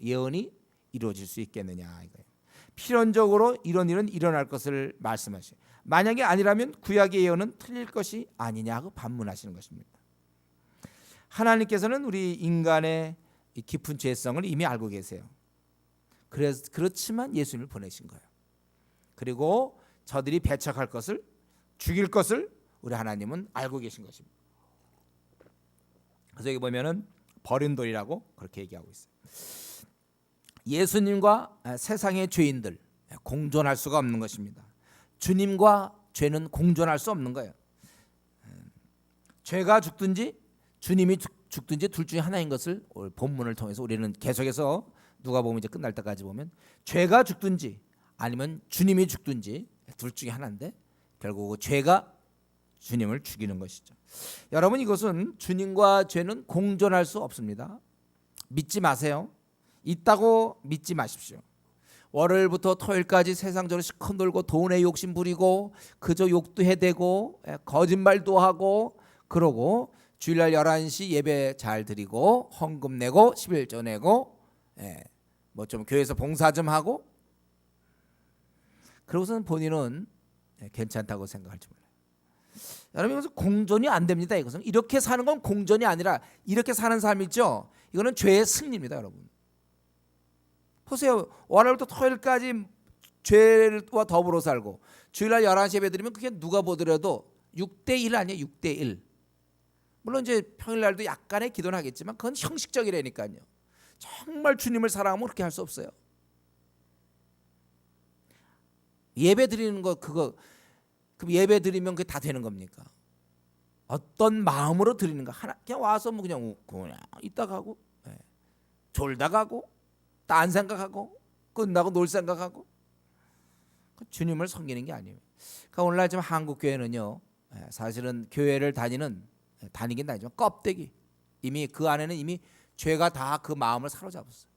예언이 이루어질 수 있겠느냐 이거예요. 필연적으로 이런 일은 일어날 것을 말씀하시고, 만약에 아니라면 구약의 예언은 틀릴 것이 아니냐고 반문하시는 것입니다. 하나님께서는 우리 인간의 깊은 죄성을 이미 알고 계세요. 그렇지만 예수님을 보내신 거예요. 그리고 저들이 배척할 것을, 죽일 것을 우리 하나님은 알고 계신 것입니다. 그래서 여기 보면은 버린 돌이라고 그렇게 얘기하고 있어요. 예수님과 세상의 죄인들 공존할 수가 없는 것입니다. 주님과 죄는 공존할 수 없는 거예요. 죄가 죽든지 주님이 죽든지 둘 중에 하나인 것을 오늘 본문을 통해서 우리는 계속해서 누가복음 이제 끝날 때까지 보면 죄가 죽든지 아니면 주님이 죽든지 둘 중에 하나인데 결국 죄가 주님을 죽이는 것이죠. 여러분, 이것은 주님과 죄는 공존할 수 없습니다. 믿지 마세요. 있다고 믿지 마십시오. 월요일부터 토요일까지 세상적으로 시큰돌고 돈에 욕심 부리고 그저 욕도 해대고 거짓말도 하고 그러고 주일날 11시 예배 잘 드리고 헌금 내고 11조 내고 뭐 좀 교회에서 봉사 좀 하고 그러고서는 본인은 괜찮다고 생각할지 몰라요. 여러분, 이것은 공존이 안 됩니다. 이것은 이렇게 사는 건 공존이 아니라 이렇게 사는 삶 있죠. 이거는 죄의 승리입니다, 여러분. 보세요. 월요일부터 토요일까지 죄와 더불어 살고 주일날 11시 예배 드리면 그게 누가 보더라도 6대1 아니에요. 6대1. 물론 이제 평일날도 약간의 기도는 하겠지만 그건 형식적이라니까요. 정말 주님을 사랑하면 그렇게 할 수 없어요. 예배 드리는 거 그거 그럼 예배 드리면 그게 다 되는 겁니까? 어떤 마음으로 드리는가? 하나 그냥 와서 뭐 그냥 웃고 그냥 있다 가고 졸다 가고 딴 생각하고 끝나고 놀 생각하고 주님을 섬기는 게 아니에요. 그러니까 오늘날 지금 한국 교회는요, 사실은 교회를 다니긴 다니지만 껍데기, 이미 그 안에는 이미 죄가 다 그 마음을 사로잡았어요.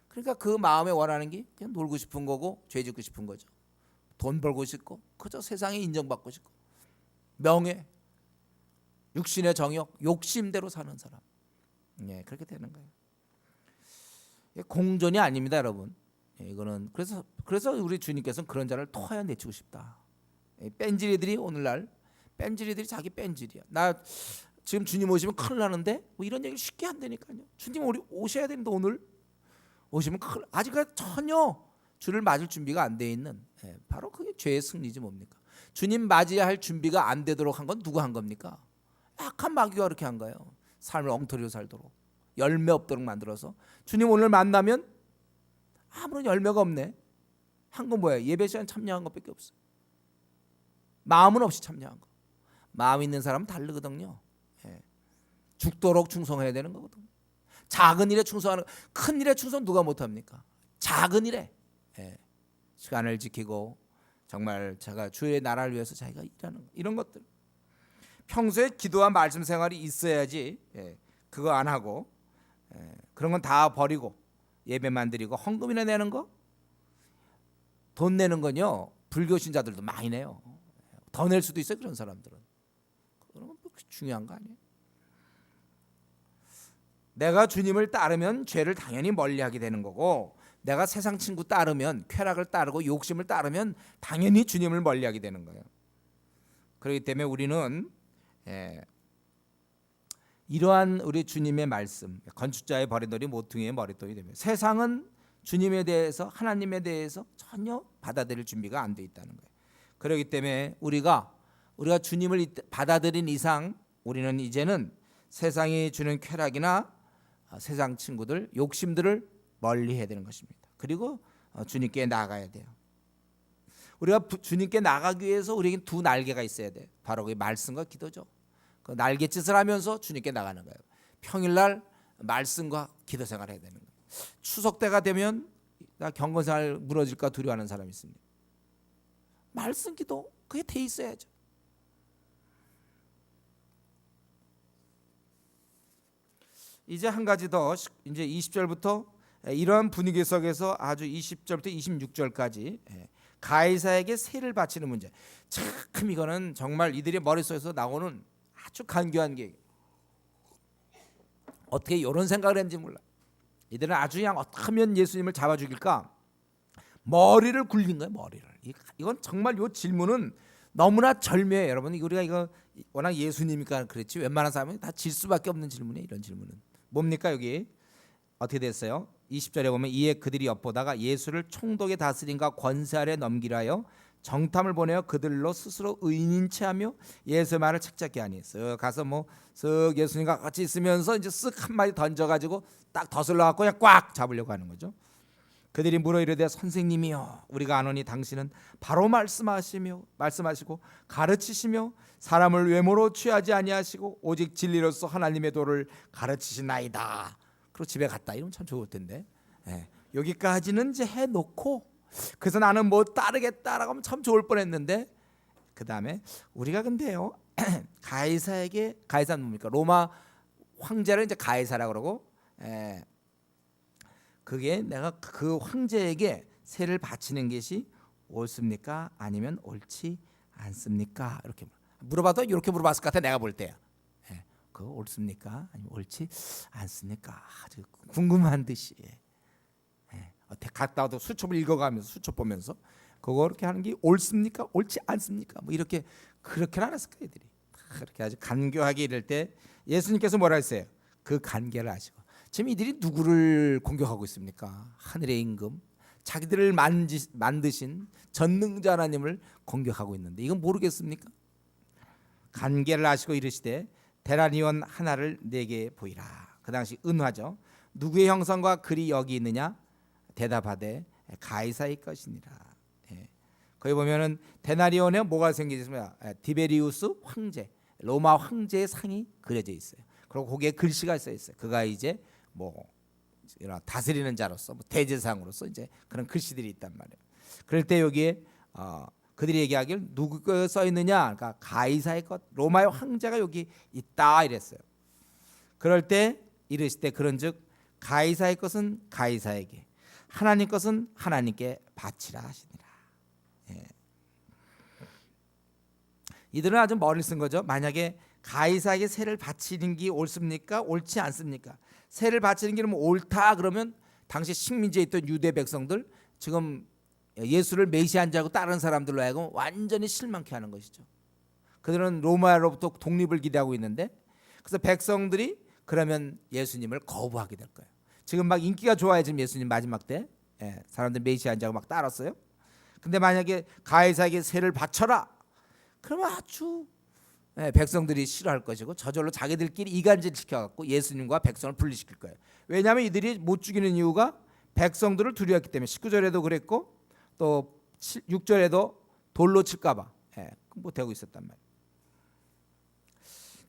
그러니까 그 마음에 원하는 게 그냥 놀고 싶은 거고 죄 짓고 싶은 거죠. 돈 벌고 싶고 그저 세상에 인정받고 싶고 명예, 육신의 정욕, 욕심대로 사는 사람, 그렇게 되는 거예요. 공존이 아닙니다, 여러분. 이거는 그래서 우리 주님께서는 그런 자를 토하여 내치고 싶다. 뺀질이들이 오늘날 뺀질이들이 자기 뺀질이야. 나 지금 주님 오시면 큰일 나는데 뭐 이런 얘기를 쉽게 한다니까요. 주님 우리 오셔야 되는데 오늘 오시면 아직까지 전혀 주를 맞을 준비가 안 돼 있는 바로 그게 죄의 승리지 뭡니까? 주님 맞이할 준비가 안 되도록 한 건 누가 한 겁니까? 약한 마귀가 그렇게 한 거예요. 삶을 엉터리로 살도록 열매 없도록 만들어서 주님 오늘 만나면 아무런 열매가 없네. 한 건 뭐야? 예배 시간 참여한 것밖에 없어. 마음은 없이 참여한 거. 마음 있는 사람은 다르거든요. 죽도록 충성해야 되는 거거든요. 작은 일에 충성하는, 큰 일에 충성 누가 못합니까? 작은 일에 시간을 지키고 정말 제가 주의 나라를 위해서 자기가 일하는 거, 이런 것들. 평소에 기도와 말씀 생활이 있어야지 그거 안 하고 그런 건 다 버리고 예배만 드리고 헌금이나 내는 거, 돈 내는 건요 불교 신자들도 많이 내요. 더 낼 수도 있어요. 그런 사람들은. 그런 건 중요한 거 아니에요. 내가 주님을 따르면 죄를 당연히 멀리하게 되는 거고, 내가 세상 친구 따르면, 쾌락을 따르고 욕심을 따르면 당연히 주님을 멀리하게 되는 거예요. 그렇기 때문에 우리는 이러한 우리 주님의 말씀, 건축자의 버린 돌이 모퉁이의 머릿돌이 되며, 세상은 주님에 대해서 하나님에 대해서 전혀 받아들일 준비가 안 돼 있다는 거예요. 그렇기 때문에 우리가 주님을 받아들인 이상 우리는 이제는 세상이 주는 쾌락이나 세상 친구들 욕심들을 멀리 해야 되는 것입니다. 그리고 주님께 나아가야 돼요. 우리가 주님께 나가기 위해서 우리에게 두 날개가 있어야 돼. 바로 그 말씀과 기도죠. 그 날갯짓을 하면서 주님께 나가는 거예요. 평일날 말씀과 기도 생활을 해야 되는 거예요. 추석 때가 되면 나 경건생활 무너질까 두려워하는 사람이 있습니다. 말씀 기도 그게 돼 있어야죠. 이제 한 가지 더, 이제 20절부터 이런 분위기 속에서 아주 20절부터 26절까지 가이사에게 세를 바치는 문제. 참 이거는 정말 이들의 머릿속에서 나오는 아주 간교한 게, 어떻게 이런 생각을 했는지 몰라. 이들은 아주 그냥 어떻게 하면 예수님을 잡아 죽일까 머리를 굴린 거예요. 머리를. 이건 정말 이 질문은 너무나 절묘해요. 여러분 우리가 이거 워낙 예수님이니까 그렇지 웬만한 사람은 다 질 수밖에 없는 질문이에요. 이런 질문은 뭡니까? 여기 어떻게 됐어요? 20절에 보면 이에 그들이 엿보다가 예수를 총독의 다스림과 권세 아래 넘기려 하여 정탐을 보내어 그들로 스스로 의인인 체하며 예수의 말을 책잡게 아니했어요. 가서 쓱 예수님과 같이 있으면서 이제 쓱 한마디 던져가지고 딱 덧을러 갖고 그냥 꽉 잡으려고 하는 거죠. 그들이 물어 이르되 선생님이여 우리가 아노니 당신은 바로 말씀하시고 가르치시며 사람을 외모로 취하지 아니하시고 오직 진리로서 하나님의 도를 가르치시나이다. 그리고 집에 갔다 이러면 참 좋을 텐데 여기까지는 이제 해놓고 그래서 나는 뭐 따르겠다라고 하면 참 좋을 뻔했는데 그 다음에 우리가 근데요 가이사는 뭡니까? 로마 황제를 이제 가이사라고 그러고 그게 내가 그 황제에게 세를 바치는 것이 옳습니까? 아니면 옳지 않습니까? 이렇게 물어봐도 이렇게 물어봤을 것 같아. 내가 볼 때야. 그거 옳습니까? 아니면 옳지 않습니까? 아주 궁금한 듯이. 갔다 와도 수첩을 읽어가면서 수첩 보면서 그거 그렇게 하는 게 옳습니까? 옳지 않습니까? 뭐 이렇게 그렇게는 안 했을 거예요. 애들이 그렇게 아주 간교하게 이럴 때 예수님께서 뭐라 했어요? 그 간계를 아시고 지금 이들이 누구를 공격하고 있습니까? 하늘의 임금 자기들을 만드신 전능자 하나님을 공격하고 있는데 이건 모르겠습니까? 간계를 아시고 이르시되 대라니원 하나를 내게 보이라. 그 당시 은화죠. 누구의 형상과 글이 여기 있느냐? 대답하되 가이사의 것이니라. 거기 보면은 데나리온에 뭐가 생기지만 디베리우스 황제, 로마 황제의 상이 그려져 있어요. 그리고 거기에 글씨가 써 있어요. 그가 이제 다스리는 자로서 대제사장으로서 이제 그런 글씨들이 있단 말이에요. 그럴 때 여기에 그들이 얘기하기를 누구가 써 있느냐? 그러니까 가이사의 것, 로마의 황제가 여기 있다 이랬어요. 그럴 때 이르실 때 그런즉 가이사의 것은 가이사에게, 하나님 것은 하나님께 바치라 하시니라. 이들은 아주 머리를 쓴 거죠. 만약에 가이사에게 세를 바치는 게 옳습니까? 옳지 않습니까? 세를 바치는 게 옳다 그러면 당시 식민지에 있던 유대 백성들 지금 예수를 메시아인 줄 알고 다른 사람들로 하여금 완전히 실망케 하는 것이죠. 그들은 로마로부터 독립을 기대하고 있는데 그래서 백성들이 그러면 예수님을 거부하게 될 거예요. 지금 막 인기가 좋아요. 지금 예수님 마지막 때 사람들 메시아인 줄 알고 막 따랐어요. 근데 만약에 가이사에게 세를 바쳐라 그러면 아주 백성들이 싫어할 것이고 저절로 자기들끼리 이간질 시켜갖고 예수님과 백성을 분리시킬 거예요. 왜냐하면 이들이 못 죽이는 이유가 백성들을 두려웠기 때문에 19절에도 그랬고 또 6절에도 돌로 칠까 봐 못하고 있었단 말이에요.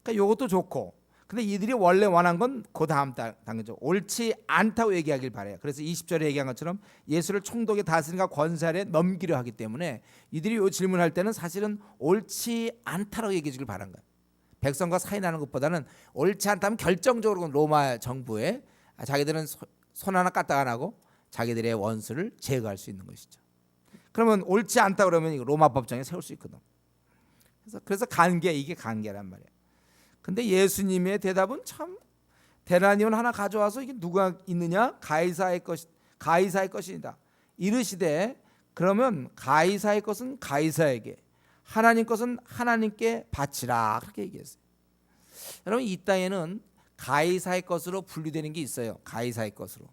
그러니까 이것도 좋고 근데 이들이 원래 원한 건 그 다음 단계죠. 옳지 않다고 얘기하길 바래요. 그래서 20절에 얘기한 것처럼 예수를 총독의 다스림과 권세 아래 넘기려 하기 때문에 이들이 이 질문할 때는 사실은 옳지 않다라고 얘기해 주길 바란 거예요. 백성과 사이 나는 것보다는 옳지 않다면 결정적으로 로마 정부에 자기들은 손 하나 까딱 안 하고 자기들의 원수를 제거할 수 있는 것이죠. 그러면 옳지 않다 그러면 로마 법정에 세울 수 있거든. 그래서 이게 관계란 말이에요. 근데 예수님의 대답은 참 대라니온 하나 가져와서 이게 누가 있느냐? 가이사의 것이다. 이르시되 그러면 가이사의 것은 가이사에게, 하나님 것은 하나님께 바치라 그렇게 얘기했어요. 여러분 이 땅에는 가이사의 것으로 분류되는 게 있어요. 가이사의 것으로.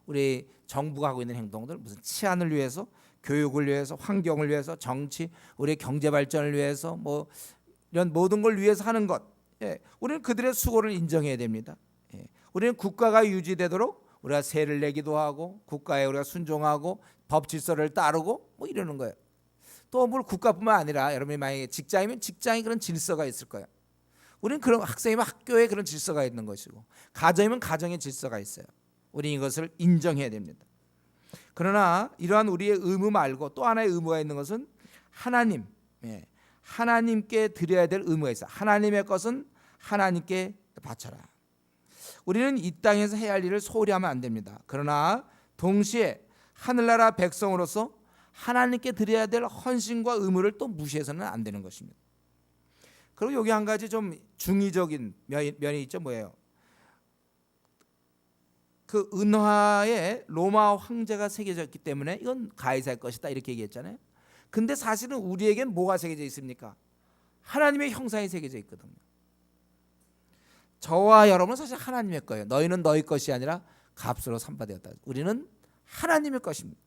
우리 정부가 하고 있는 행동들, 무슨 치안을 위해서, 교육을 위해서, 환경을 위해서, 정치, 우리 경제 발전을 위해서, 뭐 이런 모든 걸 위해서 하는 것, 우리는 그들의 수고를 인정해야 됩니다. 우리는 국가가 유지되도록 우리가 세를 내기도 하고, 국가에 우리가 순종하고, 법 질서를 따르고 뭐 이러는 거예요. 또 뭘 국가뿐만 아니라 여러분이 만약에 직장이면 직장이 그런 질서가 있을 거예요. 우리는 그런, 학생이면 학교에 그런 질서가 있는 것이고, 가정이면 가정의 질서가 있어요. 우리는 이것을 인정해야 됩니다. 그러나 이러한 우리의 의무 말고 또 하나의 의무가 있는 것은 하나님, 하나님께 드려야 될 의무가 있어요. 하나님의 것은 하나님께 바쳐라. 우리는 이 땅에서 해야 할 일을 소홀히 하면 안 됩니다. 그러나 동시에 하늘나라 백성으로서 하나님께 드려야 될 헌신과 의무를 또 무시해서는 안 되는 것입니다. 그리고 여기 한 가지 좀 중의적인 면이 있죠. 뭐예요? 그 은화에 로마 황제가 새겨져 있기 때문에 이건 가이사의 것이다 이렇게 얘기했잖아요. 근데 사실은 우리에겐 뭐가 새겨져 있습니까? 하나님의 형상이 새겨져 있거든요. 저와 여러분은 사실 하나님의 거예요. 너희는 너희 것이 아니라 값으로 산바되었다. 우리는 하나님의 것입니다.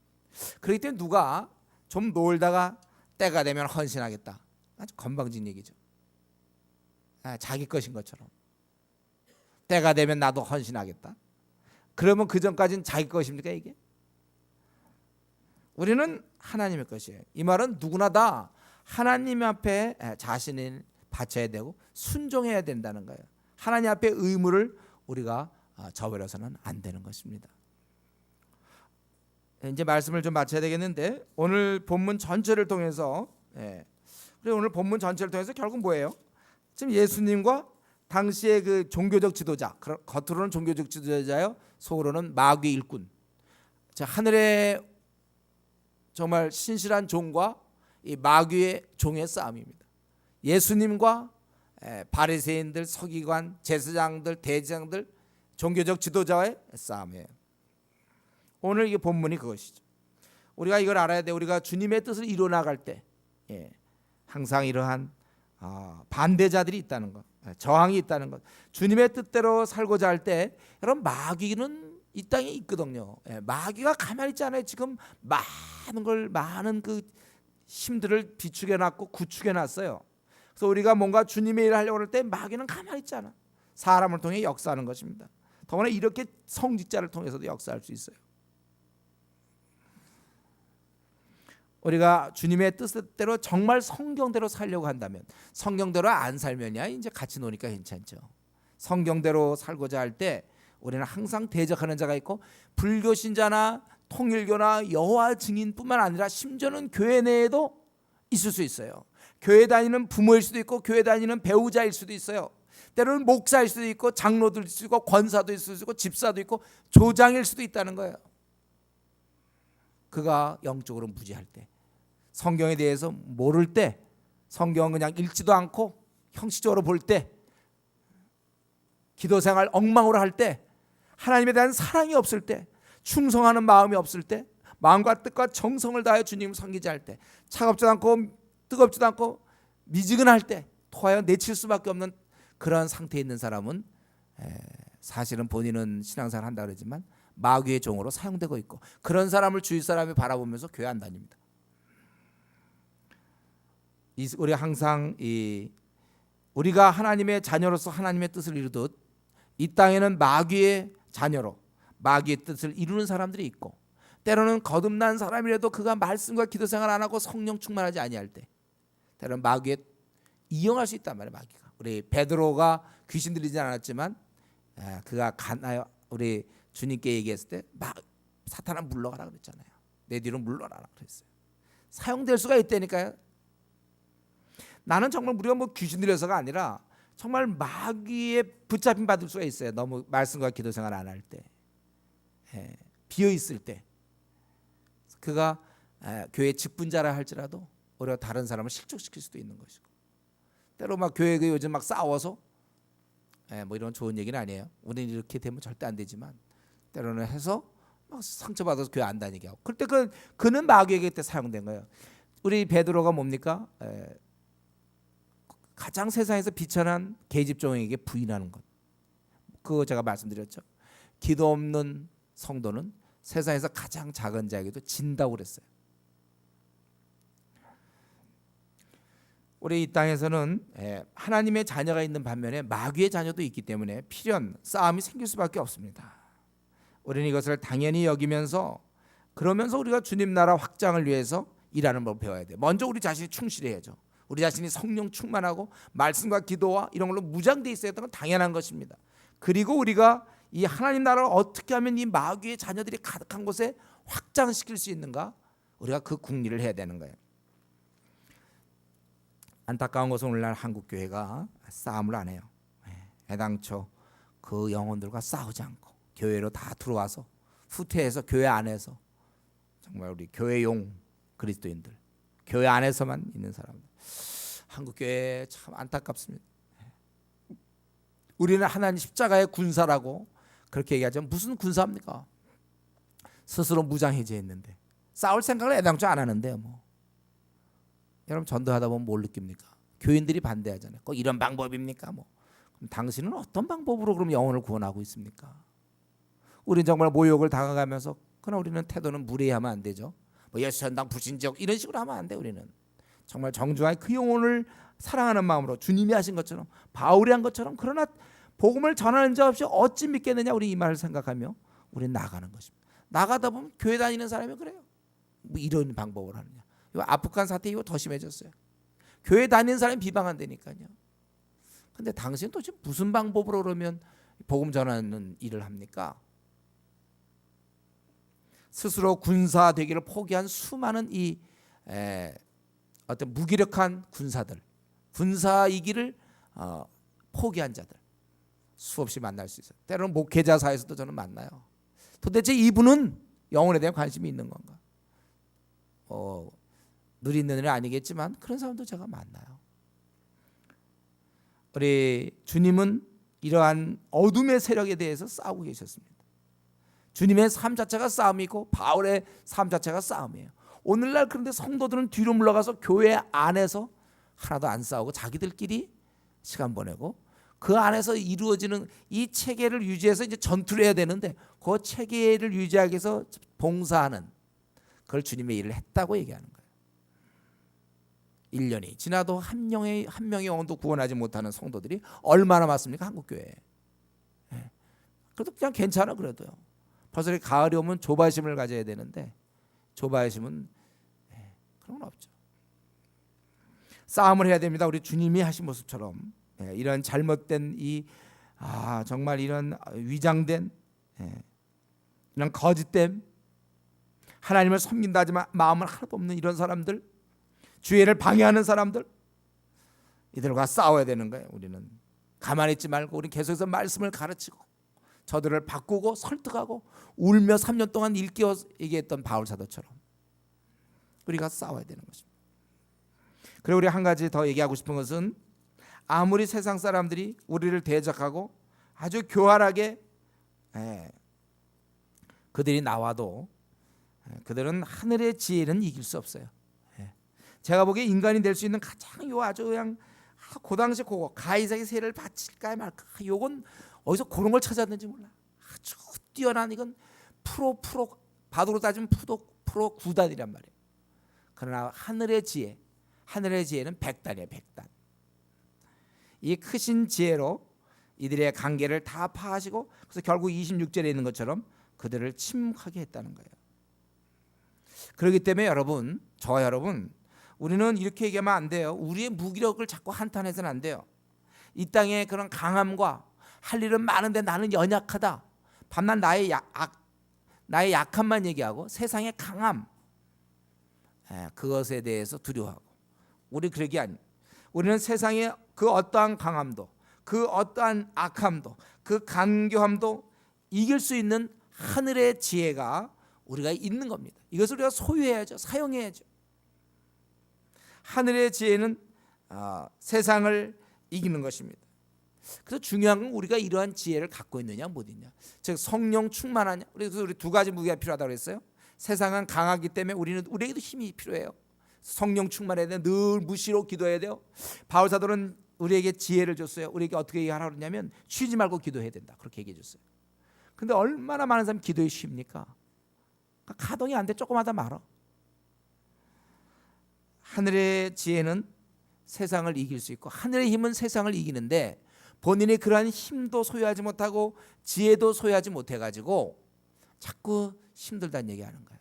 그렇기 때문에 누가 좀 놀다가 때가 되면 헌신하겠다, 아주 건방진 얘기죠. 자기 것인 것처럼 때가 되면 나도 헌신하겠다. 그러면 그 전까지는 자기 것입니까? 이게 우리는 하나님의 것이에요. 이 말은 누구나 다 하나님 앞에 자신을 바쳐야 되고 순종해야 된다는 거예요. 하나님 앞에 의무를 우리가 저버려서는 안 되는 것입니다. 이제 말씀을 좀 마쳐야 되겠는데, 오늘 본문 전체를 통해서 결국 뭐예요? 지금 예수님과 당시의 그 종교적 지도자, 겉으로는 종교적 지도자요, 속으로는 마귀의 일꾼, 하늘의 정말 신실한 종과 이 마귀의 종의 싸움입니다. 예수님과 바리새인들, 서기관, 제사장들, 대제사장들, 종교적 지도자의 싸움이에요. 오늘 이게 본문이 그것이죠. 우리가 이걸 알아야 돼. 우리가 주님의 뜻을 이루어 나갈 때 항상 이러한 반대자들이 있다는 것, 저항이 있다는 것. 주님의 뜻대로 살고자 할 때 여러분, 마귀는 이 땅에 있거든요. 마귀가 가만히 있지 않아요. 지금 많은 그 힘들을 비축해 놨고 구축해 놨어요. 그래서 우리가 뭔가 주님의 일을 하려고 할 때 마귀는 가만히 있지 않아. 사람을 통해 역사하는 것입니다. 더구나 이렇게 성직자를 통해서도 역사할 수 있어요. 우리가 주님의 뜻대로 정말 성경대로 살려고 한다면, 성경대로 안 살면야 이제 같이 노니까 괜찮죠. 성경대로 살고자 할 때 우리는 항상 대적하는 자가 있고, 불교 신자나 통일교나 여호와 증인뿐만 아니라 심지어는 교회 내에도 있을 수 있어요. 교회 다니는 부모일 수도 있고, 교회 다니는 배우자일 수도 있어요. 때로는 목사일 수도 있고, 장로들 수도 있고, 권사도 있을 수도 있고, 집사도 있고, 조장일 수도 있다는 거예요. 그가 영적으로 무지할 때, 성경에 대해서 모를 때, 성경은 그냥 읽지도 않고 형식적으로 볼 때, 기도생활 엉망으로 할 때, 하나님에 대한 사랑이 없을 때, 충성하는 마음이 없을 때, 마음과 뜻과 정성을 다하여 주님을 섬기자 할 때, 차갑지도 않고 뜨겁지도 않고 미지근할 때 토하여 내칠 수밖에 없는 그런 상태에 있는 사람은 사실은 본인은 신앙생활 한다 그러지만 마귀의 종으로 사용되고 있고, 그런 사람을 주위 사람이 바라보면서 교회 안 다닙니다. 우리 항상 우리가 하나님의 자녀로서 하나님의 뜻을 이루듯, 이 땅에는 마귀의 자녀로 마귀의 뜻을 이루는 사람들이 있고, 때로는 거듭난 사람이라도 그가 말씀과 기도 생활 안 하고 성령 충만하지 아니할 때 때로는 마귀에 이용할 수 있단 말이에요. 마귀가, 우리 베드로가 귀신 들리지 않았지만 그가 우리 주님께 얘기했을 때 사탄아 물러가라 그랬잖아요. 내 뒤로 물러가라 그랬어요. 사용될 수가 있다니까요. 나는 정말 우리가 뭐 귀신 들려서가 아니라 정말 마귀에 붙잡힘 받을 수가 있어요. 너무 말씀과 기도 생활 안 할 때, 비어 있을 때, 그가 교회 직분자라 할지라도 오히려 다른 사람을 실족시킬 수도 있는 것이고, 때로 막 교회가 요즘 막 싸워서 뭐 이런 좋은 얘기는 아니에요. 우리는 이렇게 되면 절대 안 되지만 때로는 해서 막 상처받아서 교회 안 다니게 하고, 그때 그는 마귀에게 때 사용된 거예요. 우리 베드로가 뭡니까? 가장 세상에서 비천한 계집종에게 부인하는 것, 그거 제가 말씀드렸죠. 기도 없는 성도는 세상에서 가장 작은 자에게도 진다고 그랬어요. 우리 이 땅에서는 하나님의 자녀가 있는 반면에 마귀의 자녀도 있기 때문에 필연 싸움이 생길 수밖에 없습니다. 우리는 이것을 당연히 여기면서 그러면서 우리가 주님 나라 확장을 위해서 일하는 법을 배워야 돼요. 먼저 우리 자신이 충실해야죠. 우리 자신이 성령 충만하고 말씀과 기도와 이런 걸로 무장돼 있어야 되는 건 당연한 것입니다. 그리고 우리가 이 하나님 나라를 어떻게 하면 이 마귀의 자녀들이 가득한 곳에 확장시킬 수 있는가, 우리가 그 궁리를 해야 되는 거예요. 안타까운 것은 오늘날 한국교회가 싸움을 안 해요. 애당초 그 영혼들과 싸우지 않고 교회로 다 들어와서 후퇴해서 교회 안에서 정말 우리 교회용 그리스도인들, 교회 안에서만 있는 사람들, 한국교회 참 안타깝습니다. 우리는 하나님 십자가의 군사라고 그렇게 얘기하지만 무슨 군사입니까? 스스로 무장해제했는데 싸울 생각을 애당초 안 하는데요. 뭐 여러분 전도하다 보면 뭘 느낍니까? 교인들이 반대하잖아요. 꼭 이런 방법입니까? 뭐 그럼 당신은 어떤 방법으로 그럼 영혼을 구원하고 있습니까? 우리는 정말 모욕을 당해가면서 그러나 우리는 태도는 무례하면 안 되죠. 뭐 예수 전당 불신적 이런 식으로 하면 안 돼. 우리는 정말 정중하게 그 영혼을 사랑하는 마음으로 주님이 하신 것처럼 바울이 한 것처럼, 그러나 복음을 전하는 자 없이 어찌 믿겠느냐, 우리 이 말을 생각하며 우리는 나가는 것입니다. 나가다 보면 교회 다니는 사람이 그래요. 뭐 이런 방법을 하느냐. 이 아프간 사태 이후 더 심해졌어요. 교회 다니는 사람이 비방한다니까요. 근데 당신은 도대체 무슨 방법으로 그러면 복음 전하는 일을 합니까? 스스로 군사 되기를 포기한 수많은 이 어떤 무기력한 군사들, 군사이기를 포기한 자들 수없이 만날 수 있어요. 때로는 목회자 사이에서도 저는 만나요. 도대체 이분은 영혼에 대한 관심이 있는 건가? 누리는 일 아니겠지만 그런 사람도 제가 만나요. 우리 주님은 이러한 어둠의 세력에 대해서 싸우고 계셨습니다. 주님의 삶 자체가 싸움이고 바울의 삶 자체가 싸움이에요. 오늘날 그런데 성도들은 뒤로 물러가서 교회 안에서 하나도 안 싸우고 자기들끼리 시간 보내고 그 안에서 이루어지는 이 체계를 유지해서 이제 전투를 해야 되는데 그 체계를 유지하기 위해서 봉사하는, 그걸 주님의 일을 했다고 얘기하는 거예요. 1년이 지나도 한 명의 영혼도 구원하지 못하는 성도들이 얼마나 많습니까? 한국교회에. 그래도 그냥 괜찮아. 그래도요. 벌써 가을이 오면 조바심을 가져야 되는데 조바심은 그런 건 없죠. 싸움을 해야 됩니다. 우리 주님이 하신 모습처럼 이런 잘못된 정말 이런 위장된 이런 거짓됨, 하나님을 섬긴다 하지만 마음은 하나도 없는 이런 사람들, 주의를 방해하는 사람들, 이들과 싸워야 되는 거예요. 우리는 가만히 있지 말고 우리 계속해서 말씀을 가르치고 저들을 바꾸고 설득하고 울며 3년 동안 일깨워 얘기했던 바울 사도처럼 우리가 싸워야 되는 것입니다. 그리고 우리 한 가지 더 얘기하고 싶은 것은, 아무리 세상 사람들이 우리를 대적하고 아주 교활하게 그들이 나와도 그들은 하늘의 지혜는 이길 수 없어요. 제가 보기에 인간이 될 수 있는 가장 아주 그냥 그 당시 그거 가이사의 세를 바칠까 말까, 요건 어디서 그런 걸 찾았는지 몰라. 아주 뛰어난, 이건 프로 바둑으로 따지면 프로 구단이란 말이에요. 그러나 하늘의 지혜는 100단이에요. 100단. 이 크신 지혜로 이들의 관계를 다 파하시고, 그래서 결국 26절에 있는 것처럼 그들을 침묵하게 했다는 거예요. 그렇기 때문에 저와 여러분, 우리는 이렇게 얘기하면 안 돼요. 우리의 무기력을 자꾸 한탄해서는 안 돼요. 이 땅의 그런 강함과 할 일은 많은데 나는 연약하다, 밤낮 나의 약함만 얘기하고 세상의 강함, 그것에 대해서 두려워하고, 우리 그러기 아니. 우리는 세상의 그 어떠한 강함도, 그 어떠한 악함도, 그 간교함도 이길 수 있는 하늘의 지혜가 우리가 있는 겁니다. 이것을 우리가 소유해야죠. 사용해야죠. 하늘의 지혜는 세상을 이기는 것입니다. 그래서 중요한 건 우리가 이러한 지혜를 갖고 있느냐 못 있냐. 즉 성령 충만하냐. 그래서 우리 두 가지 무기가 필요하다고 그랬어요. 세상은 강하기 때문에 우리에게도 힘이 필요해요. 성령 충만해야 돼요. 늘 무시로 기도해야 돼요. 바울 사도는 우리에게 지혜를 줬어요. 우리에게 어떻게 얘기하라고 그러냐면 쉬지 말고 기도해야 된다. 그렇게 얘기해 줬어요. 근데 얼마나 많은 사람이 기도에 쉽니까? 가동이 안 돼. 조금 하다 말어. 하늘의 지혜는 세상을 이길 수 있고 하늘의 힘은 세상을 이기는데 본인이 그러한 힘도 소유하지 못하고 지혜도 소유하지 못해가지고 자꾸 힘들다는 얘기하는 거예요.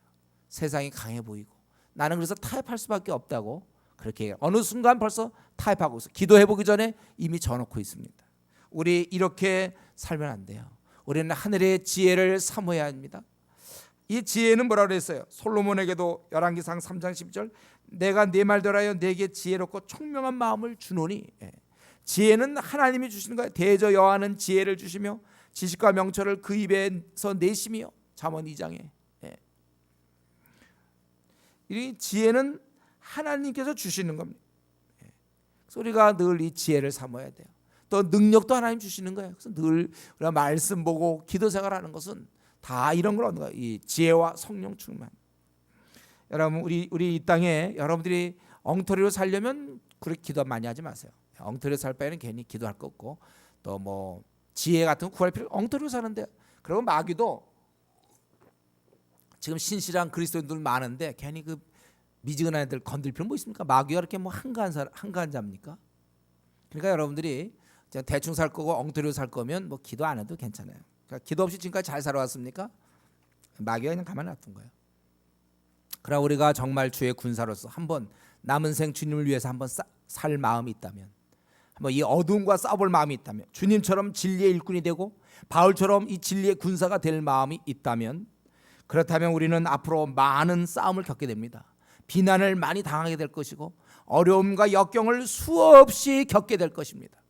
세상이 강해 보이고 나는 그래서 타협할 수밖에 없다고 그렇게 얘기해요. 어느 순간 벌써 타협하고 있어. 기도해보기 전에 이미 져놓고 있습니다. 우리 이렇게 살면 안 돼요. 우리는 하늘의 지혜를 사모해야 합니다. 이 지혜는 뭐라고 그랬어요? 솔로몬에게도 열왕기상 3장 10절 내가 네 말대로하여 내게 지혜롭고 총명한 마음을 주노니. 지혜는 하나님이 주시는 거예요. 대저 여호와는 지혜를 주시며 지식과 명철을 그 입에서 내시며. 잠언 2장에. 이 지혜는 하나님께서 주시는 겁니다. 그래서 우리가 늘 이 지혜를 사모해야 돼요. 또 능력도 하나님 주시는 거예요. 그래서 늘 우리가 말씀 보고 기도 생활하는 것은 다 이런 걸 얻는 거예요. 이 지혜와 성령 충만. 여러분 우리 이 땅에 여러분들이 엉터리로 살려면 그렇게 기도 많이 하지 마세요. 엉터리로 살 바에는 괜히 기도할 거 없고 또 뭐 지혜 같은 거 구할 필요 엉터리로 사는데. 그리고 마귀도 지금 신실한 그리스도인들 많은데 괜히 그 미지근한 애들 건들 필요 뭐 있습니까? 마귀가 이렇게 뭐 한가한 자입니까? 그러니까 여러분들이 대충 살 거고 엉터리로 살 거면 뭐 기도 안 해도 괜찮아요. 그러니까 기도 없이 지금까지 잘 살아왔습니까? 마귀가 그냥 가만히 놔둔 거예요. 그러나 우리가 정말 주의 군사로서 한번 남은 생 주님을 위해서 한번 살 마음이 있다면, 한번 이 어둠과 싸워볼 마음이 있다면, 주님처럼 진리의 일꾼이 되고 바울처럼 이 진리의 군사가 될 마음이 있다면, 그렇다면 우리는 앞으로 많은 싸움을 겪게 됩니다. 비난을 많이 당하게 될 것이고 어려움과 역경을 수없이 겪게 될 것입니다.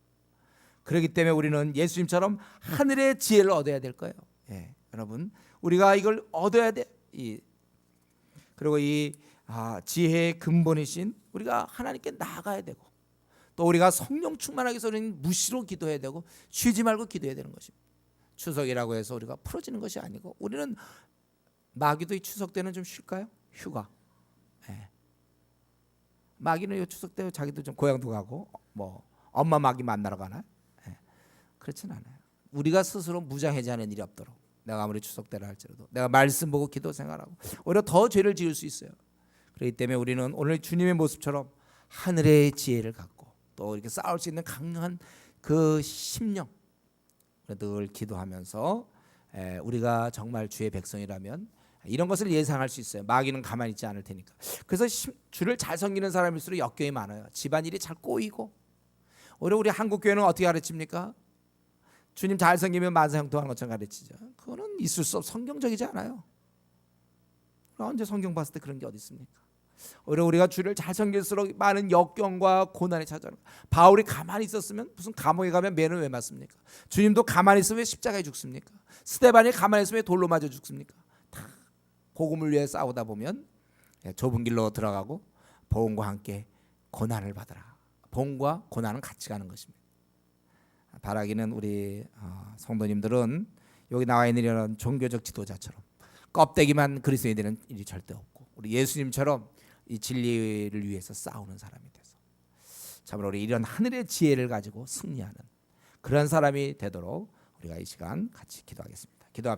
그렇기 때문에 우리는 예수님처럼 하늘의 지혜를 얻어야 될 거예요. 여러분 우리가 이걸 얻어야 돼. 그리고 이 지혜의 근본이신 우리가 하나님께 나아가야 되고 또 우리가 성령 충만하기 위해서 우리는 무시로 기도해야 되고 쉬지 말고 기도해야 되는 것입니다. 추석이라고 해서 우리가 풀어지는 것이 아니고 우리는 마귀도 이 추석 때는 좀 쉴까요? 휴가. 마귀는 이 추석 때 자기도 좀 고향도 가고 뭐 엄마 마귀 만나러 가나? 그렇진 않아요. 우리가 스스로 무장해제하는 일이 없도록 내가 아무리 추석 때라 할지라도 내가 말씀 보고 기도 생활하고 오히려 더 죄를 지을 수 있어요. 그렇기 때문에 우리는 오늘 주님의 모습처럼 하늘의 지혜를 갖고 또 이렇게 싸울 수 있는 강력한 그 심령 늘 기도하면서 우리가 정말 주의 백성이라면 이런 것을 예상할 수 있어요. 마귀는 가만히 있지 않을 테니까. 그래서 주를 잘 섬기는 사람일수록 역경이 많아요. 집안일이 잘 꼬이고. 오히려 우리 한국 교회는 어떻게 가르칩니까? 주님 잘 섬기면 만사형통하는 것처럼 가르치죠. 그거는 있을 수 없. 성경적이지 않아요. 언제 성경 봤을 때 그런 게 어디 있습니까? 오히려 우리가 주를 잘 섬길수록 많은 역경과 고난이 찾아오는 거예요. 바울이 가만히 있었으면 무슨 감옥에 가면 매는 왜 맞습니까? 주님도 가만히 있으면 왜 십자가에 죽습니까? 스데반이 가만히 있으면 왜 돌로 맞아 죽습니까? 다 복음을 위해 싸우다 보면 좁은 길로 들어가고 복음과 함께 고난을 받으라. 복음과 고난은 같이 가는 것입니다. 바라기는 우리 성도님들은 여기 나와 있는 이런 종교적 지도자처럼 껍데기만 그리스도인이 되는 일이 절대 없고 우리 예수님처럼 이 진리를 위해서 싸우는 사람이 돼서 참으로 우리 이런 하늘의 지혜를 가지고 승리하는 그런 사람이 되도록 우리가 이 시간 같이 기도하겠습니다. 기도합시다.